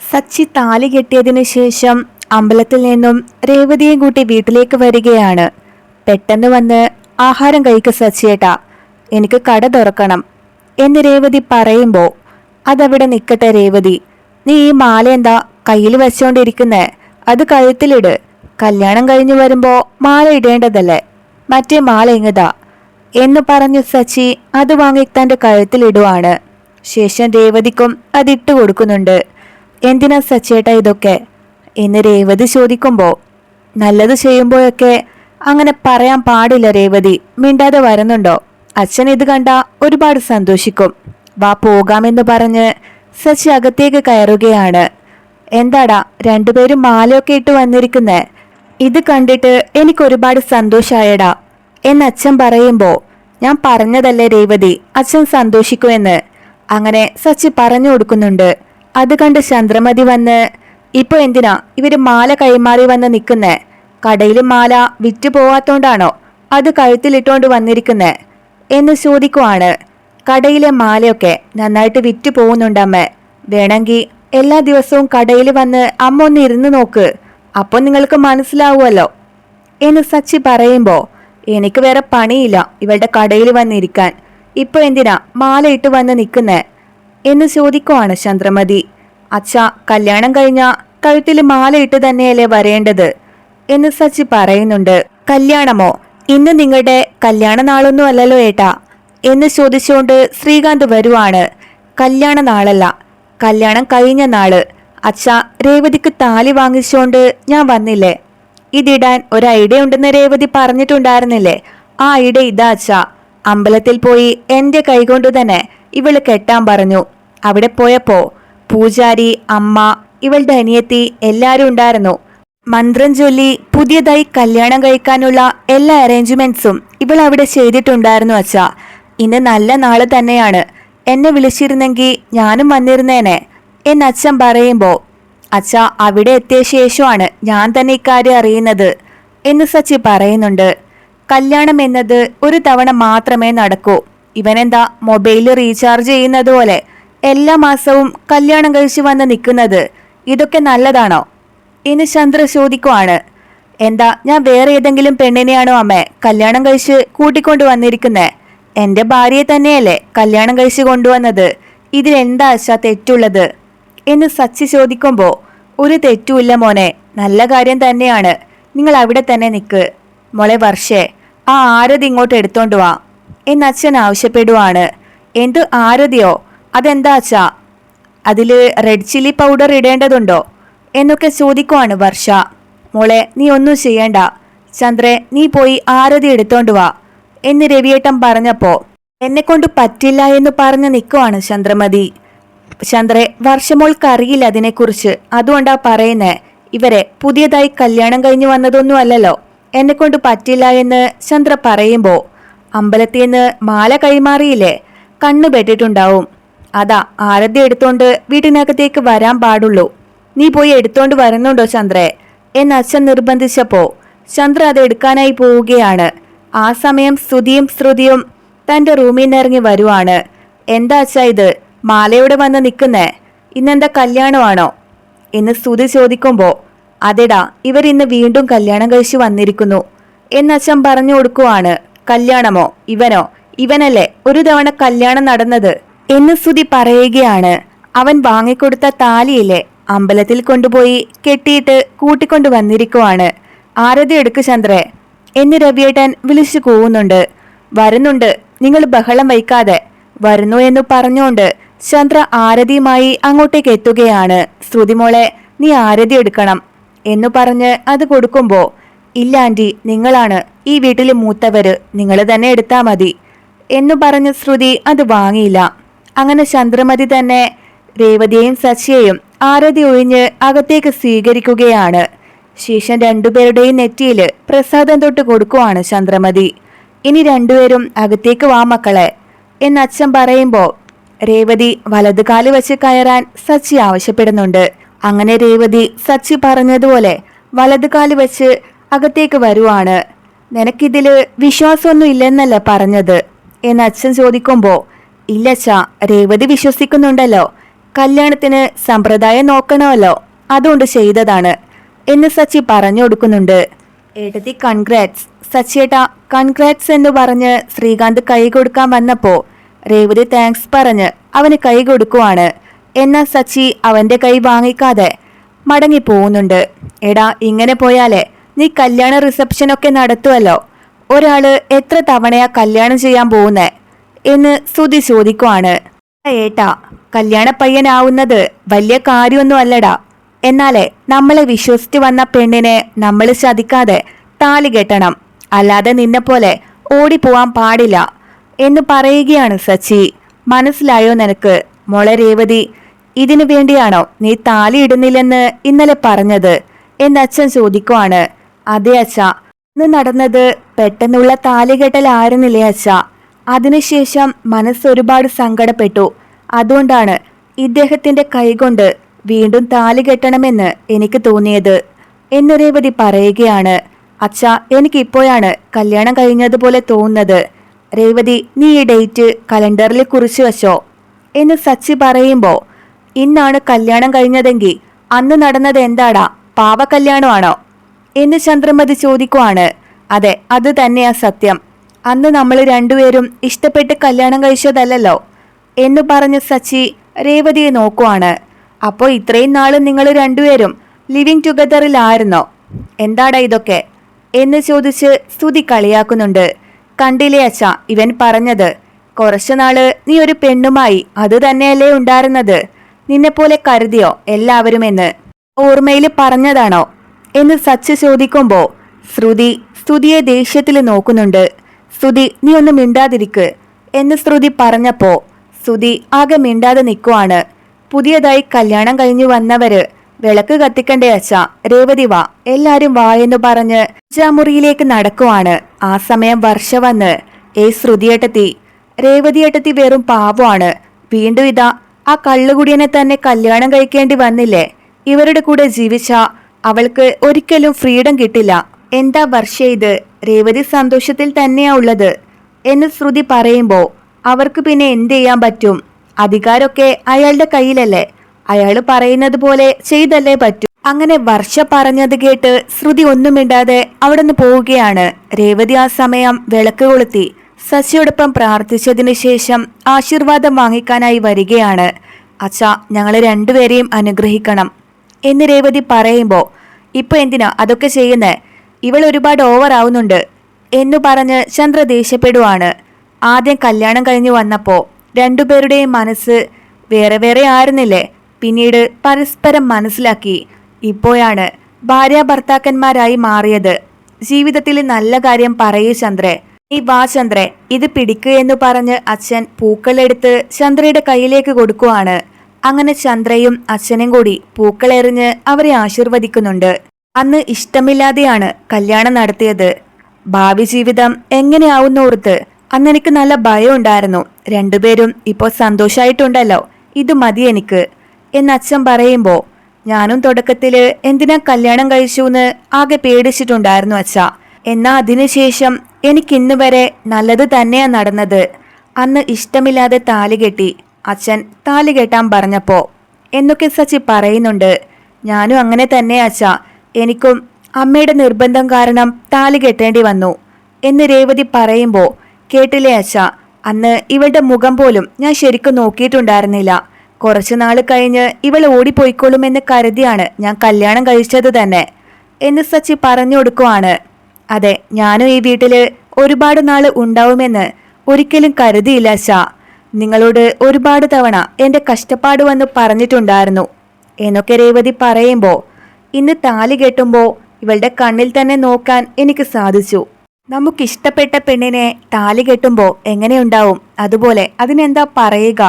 സച്ചി താലി കെട്ടിയതിനു ശേഷം അമ്പലത്തിൽ നിന്നും രേവതിയെ കൂട്ടി വീട്ടിലേക്ക് വരികയാണ്. പെട്ടെന്ന് വന്ന് ആഹാരം കഴിക്ക സച്ചിയേട്ടാ, എനിക്ക് കട തുറക്കണം എന്ന് രേവതി പറയുമ്പോൾ അതവിടെ നിൽക്കട്ടെ രേവതി, നീ ഈ മാല എന്താ കയ്യിൽ വെച്ചോണ്ടിരിക്കുന്നേ? അത് കഴുത്തിലിട്. കല്യാണം കഴിഞ്ഞു വരുമ്പോ മാല ഇടേണ്ടതല്ലേ, മറ്റേ മാല ഇങ്ങതാ എന്ന് പറഞ്ഞു സച്ചി അത് വാങ്ങി തന്റെ കഴുത്തിലിടുവാണ്. ശേഷം രേവതിക്കും അതിട്ട് കൊടുക്കുന്നുണ്ട്. എന്തിനാ സച്ചേട്ടാ ഇതൊക്കെ എന്ന് രേവതി ചോദിക്കുമ്പോൾ, നല്ലത് ചെയ്യുമ്പോഴൊക്കെ അങ്ങനെ പറയാൻ പാടില്ല രേവതി, മിണ്ടാതെ വരുന്നുണ്ടോ? അച്ഛൻ ഇത് കണ്ട ഒരുപാട് സന്തോഷിക്കും. വാ പോകാമെന്ന് പറഞ്ഞ് സച്ചി അകത്തേക്ക് കയറുകയാണ്. എന്താടാ രണ്ടുപേരും മാലയൊക്കെ ഇട്ട് വന്നിരിക്കുന്നേ? ഇത് കണ്ടിട്ട് എനിക്കൊരുപാട് സന്തോഷായടാ എന്ന് അച്ഛൻ പറയുമ്പോ, ഞാൻ പറഞ്ഞതല്ലേ രേവതി അച്ഛൻ സന്തോഷിക്കുമെന്ന്. അങ്ങനെ സച്ചി പറഞ്ഞു കൊടുക്കുന്നുണ്ട്. അത് കണ്ട് ചന്ദ്രമതി വന്ന്, ഇപ്പൊ എന്തിനാ ഇവര് മാല കൈമാറി വന്ന് നിൽക്കുന്നേ? കടയിൽ മാല വിറ്റു പോവാത്തോണ്ടാണോ അത് കഴുത്തിലിട്ടോണ്ട് വന്നിരിക്കുന്നേ എന്ന് ചോദിക്കുവാണ്. കടയിലെ മാലയൊക്കെ നന്നായിട്ട് വിറ്റു പോകുന്നുണ്ടമ്മ. വേണമെങ്കിൽ എല്ലാ ദിവസവും കടയിൽ വന്ന് അമ്മ ഒന്ന് ഇരുന്ന് നോക്ക്, അപ്പോൾ നിങ്ങൾക്ക് മനസ്സിലാവുമല്ലോ എന്ന് സച്ചി പറയുമ്പോ, എനിക്ക് വേറെ പണിയില്ല ഇവളുടെ കടയിൽ വന്നിരിക്കാൻ, ഇപ്പൊ എന്തിനാ മാല ഇട്ട് വന്ന് നിൽക്കുന്നേ എന്ന് ചോദിക്കുവാണ് ചന്ദ്രമതി. അച്ഛാ, കല്യാണം കഴിഞ്ഞ കഴുത്തിൽ മാല ഇട്ട് തന്നെയല്ലേ വരേണ്ടത് എന്ന് സച്ചി പറയുന്നുണ്ട്. കല്യാണമോ? ഇന്ന് നിങ്ങളുടെ കല്യാണ നാളൊന്നും അല്ലല്ലോ ഏട്ടാ എന്ന് ചോദിച്ചുകൊണ്ട് ശ്രീകാന്ത് വരുവാണ്. കല്യാണ നാളല്ല, കല്യാണം കഴിഞ്ഞ നാള്. അച്ഛാ, രേവതിക്ക് താലി വാങ്ങിച്ചുകൊണ്ട് ഞാൻ വന്നില്ലേ? ഇതിടാൻ ഒരു ഐഡിയ ഉണ്ടെന്ന് രേവതി പറഞ്ഞിട്ടുണ്ടായിരുന്നില്ലേ? ആ ഐഡിയ ഇതാ അച്ഛാ. അമ്പലത്തിൽ പോയി എന്റെ കൈകൊണ്ട് തന്നെ ഇവള് കെട്ടാൻ പറഞ്ഞു. അവിടെ പോയപ്പോ പൂജാരി, അമ്മ, ഇവളുടെ അനിയത്തി എല്ലാരും ഉണ്ടായിരുന്നു. മന്ത്രം ചൊല്ലി പുതിയതായി കല്യാണം കഴിക്കാനുള്ള എല്ലാ അറേഞ്ച്മെന്റ്സും ഇവൾ അവിടെ ചെയ്തിട്ടുണ്ടായിരുന്നു അച്ഛാ. ഇന്ന് നല്ല നാള് തന്നെയാണ്, എന്നെ വിളിച്ചിരുന്നെങ്കിൽ ഞാനും വന്നിരുന്നേനെ എന്ന് അച്ഛൻ പറയുമ്പോ, അച്ഛാ അവിടെ എത്തിയ ശേഷമാണ് ഞാൻ തന്നെ ഇക്കാര്യം അറിയുന്നത് എന്ന് സച്ചി പറയുന്നുണ്ട്. കല്യാണം എന്നത് ഒരു തവണ മാത്രമേ നടക്കൂ. ഇവനെന്താ മൊബൈൽ റീചാർജ് ചെയ്യുന്നത് പോലെ എല്ലാ മാസവും കല്യാണം കഴിച്ചു വന്ന് നിൽക്കുന്നത്? ഇതൊക്കെ നല്ലതാണോ എന്ന് ചന്ദ്ര ചോദിക്കുവാണ്. എന്താ, ഞാൻ വേറെ ഏതെങ്കിലും പെണ്ണിനെയാണോ അമ്മേ കല്യാണം കഴിച്ച് കൂട്ടിക്കൊണ്ടു വന്നിരിക്കുന്നേ? എന്റെ ഭാര്യയെ തന്നെയല്ലേ കല്യാണം കഴിച്ച് കൊണ്ടുവന്നത്. ഇതിലെന്താ അച്ഛാ തെറ്റുള്ളത് എന്ന് സച്ചി ചോദിക്കുമ്പോ, ഒരു തെറ്റുമില്ല മോനെ, നല്ല കാര്യം തന്നെയാണ്. നിങ്ങൾ അവിടെ തന്നെ നിൽക്ക്. മോളെ വർഷേ, ആ ആരതി ഇങ്ങോട്ട് എടുത്തോണ്ട് വാ എന്ന് അച്ഛൻ ആവശ്യപ്പെടുവാണ്. എന്ത് ആരതിയോ? അതെന്താ അച്ഛാ? അതില് റെഡ് ചില്ലി പൗഡർ ഇടേണ്ടതുണ്ടോ എന്നൊക്കെ ചോദിക്കുവാണ് വർഷ. മോളെ നീ ഒന്നും ചെയ്യണ്ട, ചന്ദ്രേ നീ പോയി ആരതി എടുത്തോണ്ട് വാ എന്ന് രവിയേട്ടൻ പറഞ്ഞപ്പോ, എന്നെ കൊണ്ട് പറ്റില്ല എന്ന് പറഞ്ഞു നിൽക്കുവാണ് ചന്ദ്രമതി. ചന്ദ്രേ, വർഷമോൾക്ക് അറിയില്ല അതിനെക്കുറിച്ച്, അതുകൊണ്ടാ പറയുന്നേ. ഇവരെ പുതിയതായി കല്യാണം കഴിഞ്ഞു വന്നതൊന്നും അല്ലല്ലോ, എന്നെ കൊണ്ട് പറ്റില്ല എന്ന് ചന്ദ്ര പറയുമ്പോ, അമ്പലത്തിൽ നിന്ന് മാല കൈമാറിയില്ലേ, കണ്ണു പെട്ടിട്ടുണ്ടാവും. അതാ ആരതി എടുത്തോണ്ട് വീട്ടിനകത്തേക്ക് വരാൻ പാടുള്ളൂ. നീ പോയി എടുത്തോണ്ട് വരുന്നുണ്ടോ ചന്ദ്രേ എന്ന് അച്ഛൻ നിർബന്ധിച്ചപ്പോ ചന്ദ്ര അത് എടുക്കാനായി പോവുകയാണ്. ആ സമയം സ്തുതിയും ശ്രുതിയും തന്റെ റൂമിൽ നിന്ന് ഇറങ്ങി വരുവാണ്. എന്താ അച്ഛാ ഇത്, മാലയോടെ വന്ന് നിൽക്കുന്നേ? ഇന്നെന്താ കല്യാണമാണോ എന്ന് സ്തുതി ചോദിക്കുമ്പോ, അതെടാ ഇവരിന്ന് വീണ്ടും കല്യാണം കഴിച്ചു വന്നിരിക്കുന്നു എന്ന് അച്ഛൻ പറഞ്ഞു കൊടുക്കുവാണ്. കല്യാണമോ? ഇവനോ? ഇവനല്ലേ ഒരു തവണ കല്യാണം നടന്നത് എന്ന് സ്തുതി പറയുകയാണ്. അവൻ വാങ്ങിക്കൊടുത്ത താലിയില്ലേ അമ്പലത്തിൽ കൊണ്ടുപോയി കെട്ടിയിട്ട് കൂട്ടിക്കൊണ്ടു വന്നിരിക്കുവാണ്. ആരതി എടുക്ക് ചന്ദ്രേ എന്ന് രവിയേട്ടൻ വിളിച്ചു കൂവുന്നുണ്ട്. വരുന്നുണ്ട്, നിങ്ങൾ ബഹളം വയ്ക്കാതെ. വരുന്നു എന്ന് പറഞ്ഞുകൊണ്ട് ചന്ദ്ര ആരതിയുമായി അങ്ങോട്ടേക്ക് എത്തുകയാണ്. ശ്രുതിമോളെ, നീ ആരതി എടുക്കണം എന്നു പറഞ്ഞ് അത് കൊടുക്കുമ്പോ, ഇല്ല ആന്റി, നിങ്ങളാണ് ഈ വീട്ടിൽ മൂത്തവര്, നിങ്ങൾ തന്നെ എടുത്താ മതി എന്നു പറഞ്ഞ് ശ്രുതി അത് വാങ്ങിയില്ല. അങ്ങനെ ചന്ദ്രമതി തന്നെ രേവതിയെയും സച്ചിയെയും ആരതി ഒഴിഞ്ഞ് അകത്തേക്ക് സ്വീകരിക്കുകയാണ്. ശേഷം രണ്ടുപേരുടെയും നെറ്റിയില് പ്രസാദം തൊട്ട് കൊടുക്കുവാണ് ചന്ദ്രമതി. ഇനി രണ്ടുപേരും അകത്തേക്ക് വാ മക്കളെ എന്ന് അച്ഛൻ പറയുമ്പോ, രേവതി വലതുകാല് വെച്ച് കയറാൻ സച്ചി ആവശ്യപ്പെടുന്നുണ്ട്. അങ്ങനെ രേവതി സച്ചി പറഞ്ഞതുപോലെ വലതുകാല് വെച്ച് അകത്തേക്ക് വരുവാണ്. നിനക്കിതില് വിശ്വാസമൊന്നും ഇല്ലെന്നല്ല പറഞ്ഞത് എന്ന് അച്ഛൻ ചോദിക്കുമ്പോ, ഇല്ലച്ചാ, രേവതി വിശ്വസിക്കുന്നുണ്ടല്ലോ കല്യാണത്തിന് സമ്പ്രദായം നോക്കണമല്ലോ, അതുകൊണ്ട് ചെയ്തതാണ് എന്ന് സച്ചി പറഞ്ഞു കൊടുക്കുന്നുണ്ട്. ഏട്ടത്തി കൺഗ്രാറ്റ്സ്. സച്ചിയേട്ടാ കൺഗ്രാറ്റ്സ് എന്ന് പറഞ്ഞ് ശ്രീകാന്ത് കൈ കൊടുക്കാൻ വന്നപ്പോ രേവതി താങ്ക്സ് പറഞ്ഞ് അവന് കൈ കൊടുക്കുവാണ്. എന്നാൽ സച്ചി അവന്റെ കൈ വാങ്ങിക്കാതെ മടങ്ങി പോകുന്നുണ്ട്. എടാ, ഇങ്ങനെ പോയാലേ നീ കല്യാണ റിസപ്ഷനൊക്കെ നടത്തുമല്ലോ, ഒരാള് എത്ര തവണയാ കല്യാണം ചെയ്യാൻ പോകുന്നേ എന്ന് ശ്രുതി ചോദിക്കുവാണ്. ഏട്ടാ, കല്യാണ പയ്യനാവുന്നത് വലിയ കാര്യമൊന്നും അല്ലടാ. എന്നാലേ നമ്മളെ വിശ്വസിച്ച് വന്ന പെണ്ണിനെ നമ്മൾ ചതിക്കാതെ താലി കെട്ടണം, അല്ലാതെ നിന്നെപ്പോലെ ഓടിപ്പോവാൻ പാടില്ല എന്ന് പറയുകയാണ് സച്ചി. മനസ്സിലായോ നിനക്ക് മോളെ രേവതി? ഇതിനു വേണ്ടിയാണോ നീ താലി ഇടുന്നില്ലെന്ന് ഇന്നലെ പറഞ്ഞത് എന്ന് അച്ഛൻ ചോദിക്കുവാണ്. അതെ അച്ഛാ, ഇന്ന് നടന്നത് പെട്ടെന്നുള്ള താലികെട്ടലായിരുന്നില്ലേ അച്ഛാ? അതിനുശേഷം മനസ്സൊരുപാട് സങ്കടപ്പെട്ടു. അതുകൊണ്ടാണ് ഇദ്ദേഹത്തിന്റെ കൈകൊണ്ട് വീണ്ടും താലി കെട്ടണമെന്ന് എനിക്ക് തോന്നിയത് എന്ന് രേവതി പറയുകയാണ്. അച്ഛാ, എനിക്കിപ്പോഴാണ് കല്യാണം കഴിഞ്ഞതുപോലെ തോന്നുന്നത്. രേവതി, നീ ഈ ഡേറ്റ് കലണ്ടറിൽ കുറിച്ചു വച്ചോ എന്ന് സച്ചി പറയുമ്പോ, ഇന്നാണ് കല്യാണം കഴിഞ്ഞതെങ്കിൽ അന്ന് നടന്നത് എന്താടാ, പാവ കല്യാണമാണോ എന്ന് ചന്ദ്രമതി ചോദിക്കുവാണ്. അതെ, അത് തന്നെയാ സത്യം. അന്ന് നമ്മൾ രണ്ടുപേരും ഇഷ്ടപ്പെട്ട് കല്യാണം കഴിച്ചതല്ലോ എന്ന് പറഞ്ഞ് സച്ചി രേവതിയെ നോക്കുവാണ്. അപ്പോൾ ഇത്രയും നാളും നിങ്ങൾ രണ്ടുപേരും ലിവിങ് ടുഗദറിലായിരുന്നോ? എന്താടാ ഇതൊക്കെ എന്ന് ചോദിച്ച് സ്തുതി കളിയാക്കുന്നുണ്ട്. കണ്ടില്ലേ അച്ഛാ, ഇവൻ പറഞ്ഞത് കുറച്ചുനാള് നീ ഒരു പെണ്ണുമായി അത് തന്നെയല്ലേ ഉണ്ടായിരുന്നത്, നിന്നെപ്പോലെ കരുതിയോ എല്ലാവരും എന്ന് ഓർമ്മയിൽ പറഞ്ഞതാണോ എന്ന് സച്ചി ചോദിക്കുമ്പോ ശ്രുതിയെ ദേഷ്യത്തിൽ നോക്കുന്നുണ്ട്. ശ്രുതി, നീ ഒന്ന് മിണ്ടാതിരിക്ക് എന്ന് ശ്രുതി പറഞ്ഞപ്പോ ശ്രുതി ആകെ മിണ്ടാതെ നിൽക്കുവാണ്. പുതിയതായി കല്യാണം കഴിഞ്ഞു വന്നവര് വിളക്ക് കത്തിക്കണ്ടേ അച്ഛാ, രേവതി വാ, എല്ലാരും വാ എന്ന് പറഞ്ഞ് പൂജാമുറിയിലേക്ക് നടക്കുവാണ്. ആ സമയം വർഷ വന്ന്, ശ്രുതിയേട്ടത്തി, രേവതിയേട്ടത്തി വെറും പാവമാണ്, വീണ്ടും ഇതാ ആ കള്ളുകുടിയനെ തന്നെ കല്യാണം കഴിക്കേണ്ടി വന്നില്ലേ, ഇവരുടെ കൂടെ ജീവിച്ച അവൾക്ക് ഒരിക്കലും ഫ്രീഡം കിട്ടില്ല. എന്താ വർഷ ഇത്, രേവതി സന്തോഷത്തിൽ തന്നെയാ ഉള്ളത് എന്ന് ശ്രുതി പറയുമ്പോ, അവർക്ക് പിന്നെ എന്ത് ചെയ്യാൻ പറ്റും, അധികാരമൊക്കെ അയാളുടെ കയ്യിലല്ലേ, അയാള് പറയുന്നത് പോലെ ചെയ്തല്ലേ പറ്റൂ. അങ്ങനെ വർഷ പറഞ്ഞത് കേട്ട് ശ്രുതി ഒന്നും മിണ്ടാതെ അവിടെ നിന്ന് പോവുകയാണ്. രേവതി ആ സമയം വിളക്ക് കൊളുത്തി സച്ചിയോടൊപ്പം പ്രാർത്ഥിച്ചതിന് ശേഷം ആശീർവാദം വാങ്ങിക്കാനായി വരികയാണ്. അച്ഛാ, ഞങ്ങളെ രണ്ടുപേരെയും അനുഗ്രഹിക്കണം എന്ന് രേവതി പറയുമ്പോ, ഇപ്പൊ എന്തിനാ അതൊക്കെ ചെയ്യുന്നേ, ഇവൾ ഒരുപാട് ഓവർ ആവുന്നുണ്ട് എന്നു പറഞ്ഞ് ചന്ദ്ര ദേഷ്യപ്പെടുവാണ്. ആദ്യം കല്യാണം കഴിഞ്ഞു വന്നപ്പോ രണ്ടുപേരുടെയും മനസ്സ് വേറെ വേറെ ആയിരുന്നില്ലേ, പിന്നീട് പരസ്പരം മനസ്സിലാക്കി, ഇപ്പോഴാണ് ഭാര്യ ഭർത്താക്കന്മാരായി മാറിയത്. ജീവിതത്തിൽ നല്ല കാര്യം പറയൂ ചന്ദ്രേ, നീ വാ ചന്ദ്രേ, ഇത് പിടിക്കുക എന്ന് പറഞ്ഞ് അച്ഛൻ പൂക്കളെടുത്ത് ചന്ദ്രയുടെ കയ്യിലേക്ക് കൊടുക്കുവാണ്. അങ്ങനെ ചന്ദ്രയും അച്ഛനും കൂടി പൂക്കളെറിഞ്ഞ് അവരെ ആശീർവദിക്കുന്നുണ്ട്. അന്ന് ഇഷ്ടമില്ലാതെയാണ് കല്യാണം നടത്തിയത്. ഭാവി ജീവിതം എങ്ങനെയാവുന്നോർത്ത് അന്ന് എനിക്ക് നല്ല ഭയം ഉണ്ടായിരുന്നു. രണ്ടുപേരും ഇപ്പോൾ സന്തോഷായിട്ടുണ്ടല്ലോ, ഇത് മതി എനിക്ക് എന്ന് അച്ഛൻ പറയുമ്പോ, ഞാനും തുടക്കത്തില് എന്തിനാ കല്യാണം കഴിച്ചുന്ന് ആകെ പേടിച്ചിട്ടുണ്ടായിരുന്നു അച്ഛാ. എന്നാ അതിനുശേഷം എനിക്കിന്ന് വരെ നല്ലത് തന്നെയാ നടന്നത്. അന്ന് ഇഷ്ടമില്ലാതെ താലി കെട്ടി, അച്ഛൻ താലി കെട്ടാൻ പറഞ്ഞപ്പോ എന്നൊക്കെ സച്ചി പറയുന്നുണ്ട്. ഞാനും അങ്ങനെ തന്നെ അച്ഛാ, എനിക്കും അമ്മയുടെ നിർബന്ധം കാരണം താലി കെട്ടേണ്ടി വന്നു എന്ന് രേവതി പറയുമ്പോ, കേട്ടില്ലേ അച്ഛാ, അന്ന് ഇവളുടെ മുഖം പോലും ഞാൻ ശരിക്കും നോക്കിയിട്ടുണ്ടായിരുന്നില്ല. കുറച്ചു നാൾ കഴിഞ്ഞ് ഇവൾ ഓടിപ്പോയിക്കോളുമെന്ന് കരുതിയാണ് ഞാൻ കല്യാണം കഴിച്ചത് തന്നെ എന്ന് സച്ചി പറഞ്ഞു കൊടുക്കുവാണ്. അതെ, ഞാനും ഈ വീട്ടില് ഒരുപാട് നാള് ഉണ്ടാവുമെന്ന് ഒരിക്കലും കരുതിയില്ല അച്ഛാ. നിങ്ങളോട് ഒരുപാട് തവണ എന്റെ കഷ്ടപ്പാട് വന്ന് പറഞ്ഞിട്ടുണ്ടായിരുന്നു എന്നൊക്കെ രേവതി പറയുമ്പോ, ഇന്ന് താലി കെട്ടുമ്പോ ഇവളുടെ കണ്ണിൽ തന്നെ നോക്കാൻ എനിക്ക് സാധിച്ചു. നമുക്കിഷ്ടപ്പെട്ട പെണ്ണിനെ താലി കെട്ടുമ്പോ എങ്ങനെയുണ്ടാവും, അതുപോലെ അതിനെന്താ പറയുക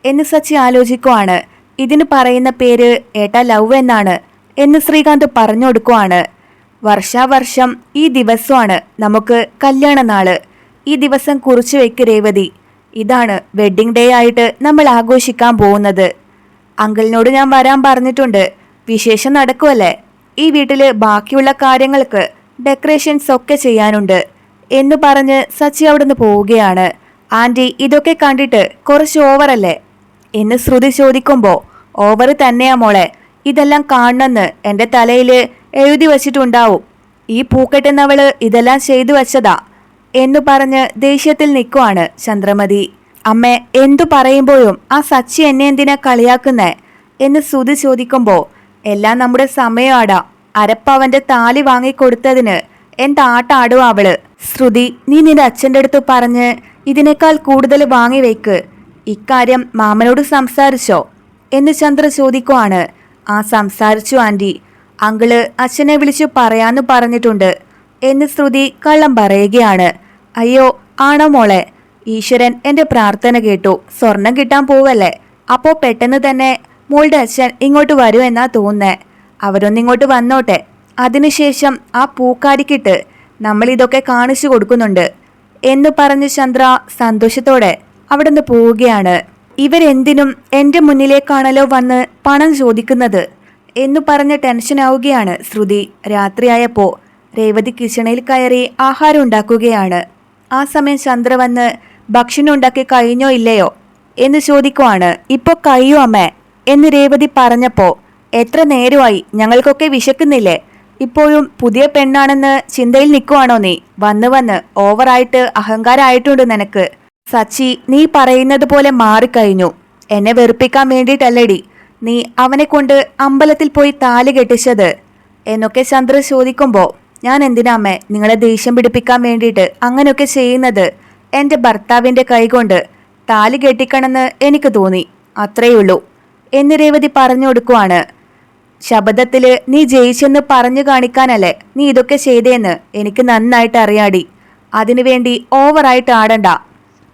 എന്ന് സച്ചി ആലോചിക്കുവാണ്. ഇതിന് പറയുന്ന പേര് ഏട്ടാ ലവ് എന്നാണ് എന്ന് ശ്രീകാന്ത് പറഞ്ഞു കൊടുക്കുവാണ്. വർഷാവർഷം ഈ ദിവസമാണ് നമുക്ക് കല്യാണ നാള്. ഈ ദിവസം കുറിച്ചു വെക്ക് രേവതി, ഇതാണ് വെഡ്ഡിംഗ് ഡേ ആയിട്ട് നമ്മൾ ആഘോഷിക്കാൻ പോകുന്നത്. അങ്കിളിനോട് ഞാൻ വരാൻ പറഞ്ഞിട്ടുണ്ട്, വിശേഷം നടക്കുമല്ലേ, ഈ വീട്ടില് ബാക്കിയുള്ള കാര്യങ്ങൾക്ക് ഡെക്കറേഷൻസ് ഒക്കെ ചെയ്യാനുണ്ട് എന്ന് പറഞ്ഞ് സച്ചി അവിടുന്ന് പോവുകയാണ്. ആന്റി, ഇതൊക്കെ കണ്ടിട്ട് കുറച്ച് ഓവറല്ലേ എന്ന് ശ്രുതി ചോദിക്കുമ്പോ, ഓവർ തന്നെയാ മോളെ. ഇതെല്ലാം കാണണമെന്ന് എന്റെ തലയില് എഴുതി വച്ചിട്ടുണ്ടാവും. ഈ പൂക്കെട്ടുന്നവള് ഇതെല്ലാം ചെയ്തു വച്ചതാ എന്നു പറഞ്ഞ് ദേഷ്യത്തിൽ നിൽക്കുവാണ് ചന്ദ്രമതി. അമ്മേ, എന്തു പറയുമ്പോഴും ആ സച്ചി എന്നെ എന്തിനാ കളിയാക്കുന്നേ എന്ന് ശ്രുതി ചോദിക്കുമ്പോ, എല്ലാം നമ്മുടെ സമയമാടാ. അരപ്പവന്റെ താലി വാങ്ങിക്കൊടുത്തതിന് എന്താട്ടാടും അവള്. ശ്രുതി, നീ നിന്റെ അച്ഛൻ്റെ അടുത്ത് പറഞ്ഞ് ഇതിനേക്കാൾ കൂടുതൽ വാങ്ങി വെക്ക്. ഇക്കാര്യം മാമനോട് സംസാരിച്ചോ എന്ന് ചന്ദ്ര ചോദിക്കുവാണ്. ആ സംസാരിച്ചു ആന്റി. അങ്കിള് അച്ഛനെ വിളിച്ചു പറയാന്ന് പറഞ്ഞിട്ടുണ്ട് എന്ന് ശ്രുതി കള്ളം പറയുകയാണ്. അയ്യോ, ആണോ മോളെ? ഈശ്വരൻ എന്റെ പ്രാർത്ഥന കേട്ടു. സ്വർണം കിട്ടാൻ പോവല്ലേ. അപ്പോ പെട്ടെന്ന് തന്നെ മോളുടെ അച്ഛൻ ഇങ്ങോട്ട് വരൂ എന്നാ തോന്നുന്നേ. അവരൊന്നിങ്ങോട്ട് വന്നോട്ടെ. അതിനുശേഷം ആ പൂക്കാരിക്കിട്ട് നമ്മൾ ഇതൊക്കെ കാണിച്ചു കൊടുക്കുന്നുണ്ട് എന്ന് പറഞ്ഞ് ചന്ദ്ര സന്തോഷത്തോടെ അവിടെ നിന്ന് പോവുകയാണ്. ഇവരെന്തിനും എന്റെ മുന്നിലേക്കാണല്ലോ വന്ന് പണം ചോദിക്കുന്നത് എന്നു പറഞ്ഞ് ടെൻഷനാവുകയാണ് ശ്രുതി. രാത്രിയായപ്പോ രേവതി കിച്ചണിൽ കയറി ആഹാരം ഉണ്ടാക്കുകയാണ്. ആ സമയം ചന്ദ്ര വന്ന് ഭക്ഷണം ഉണ്ടാക്കി കഴിഞ്ഞോ ഇല്ലയോ എന്ന് ചോദിക്കുവാണ്. ഇപ്പൊ കഴിയും അമ്മേ എന്ന് രേവതി പറഞ്ഞപ്പോ, എത്ര നേരമായി, ഞങ്ങൾക്കൊക്കെ വിശക്കുന്നില്ലേ? ഇപ്പോഴും പുതിയ പെണ്ണാണെന്ന് ചിന്തയിൽ നിൽക്കുവാണോ നീ? വന്ന് വന്ന് ഓവറായിട്ട് അഹങ്കാരമായിട്ടുണ്ട് നിനക്ക്. സച്ചി, നീ പറയുന്നത് പോലെ മാറിക്കഴിഞ്ഞു. എന്നെ വെറുപ്പിക്കാൻ വേണ്ടിയിട്ടല്ലേടി നീ അവനെ കൊണ്ട് അമ്പലത്തിൽ പോയി താലി കെട്ടിച്ചത് എന്നൊക്കെ ചന്ദ്ര ചോദിക്കുമ്പോ, ഞാൻ എന്തിനാമ്മേ നിങ്ങളെ ദേഷ്യം പിടിപ്പിക്കാൻ വേണ്ടിയിട്ട് അങ്ങനെയൊക്കെ ചെയ്യുന്നത്? എൻ്റെ ഭർത്താവിൻ്റെ കൈകൊണ്ട് താലി കെട്ടിക്കണമെന്ന് എനിക്ക് തോന്നി, അത്രയുള്ളൂ എന്ന് രേവതി പറഞ്ഞു കൊടുക്കുവാണ്. ശബദത്തില് നീ ജയിച്ചെന്ന് പറഞ്ഞു കാണിക്കാനല്ലേ നീ ഇതൊക്കെ ചെയ്തേന്ന് എനിക്ക് നന്നായിട്ട് അറിയാടി. അതിനുവേണ്ടി ഓവറായിട്ട് ആടണ്ട.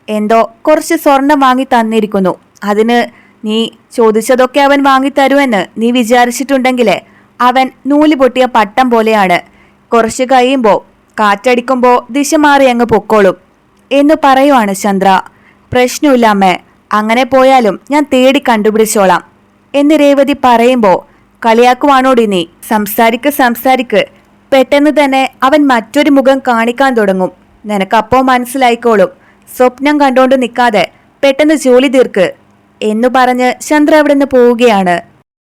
എന്തോ കുറച്ച് സ്വർണം വാങ്ങി തന്നിരിക്കുന്നു. അതിന് നീ ചോദിച്ചതൊക്കെ അവൻ വാങ്ങിത്തരുമെന്ന് നീ വിചാരിച്ചിട്ടുണ്ടെങ്കിലേ അവൻ നൂല് പൊട്ടിയ പട്ടം പോലെയാണ്. കുറച്ച് കഴിയുമ്പോൾ കാറ്റടിക്കുമ്പോൾ ദിശ മാറി അങ്ങ് പൊക്കോളും എന്ന് പറയുവാണ് ചന്ദ്ര. പ്രശ്നമില്ല അമ്മേ, അങ്ങനെ പോയാലും ഞാൻ തേടി കണ്ടുപിടിച്ചോളാം എന്ന് രേവതി പറയുമ്പോൾ, കളിയാക്കുവാണോടി നീ? സംസാരിക്ക്. പെട്ടെന്ന് തന്നെ അവൻ മറ്റൊരു മുഖം കാണിക്കാൻ തുടങ്ങും. നിനക്കപ്പോ മനസ്സിലായിക്കോളും. സ്വപ്നം കണ്ടോണ്ട് നിൽക്കാതെ പെട്ടെന്ന് ജോലി തീർക്ക് എന്നു പറഞ്ഞ് ചന്ദ്ര അവിടെ നിന്ന് പോവുകയാണ്.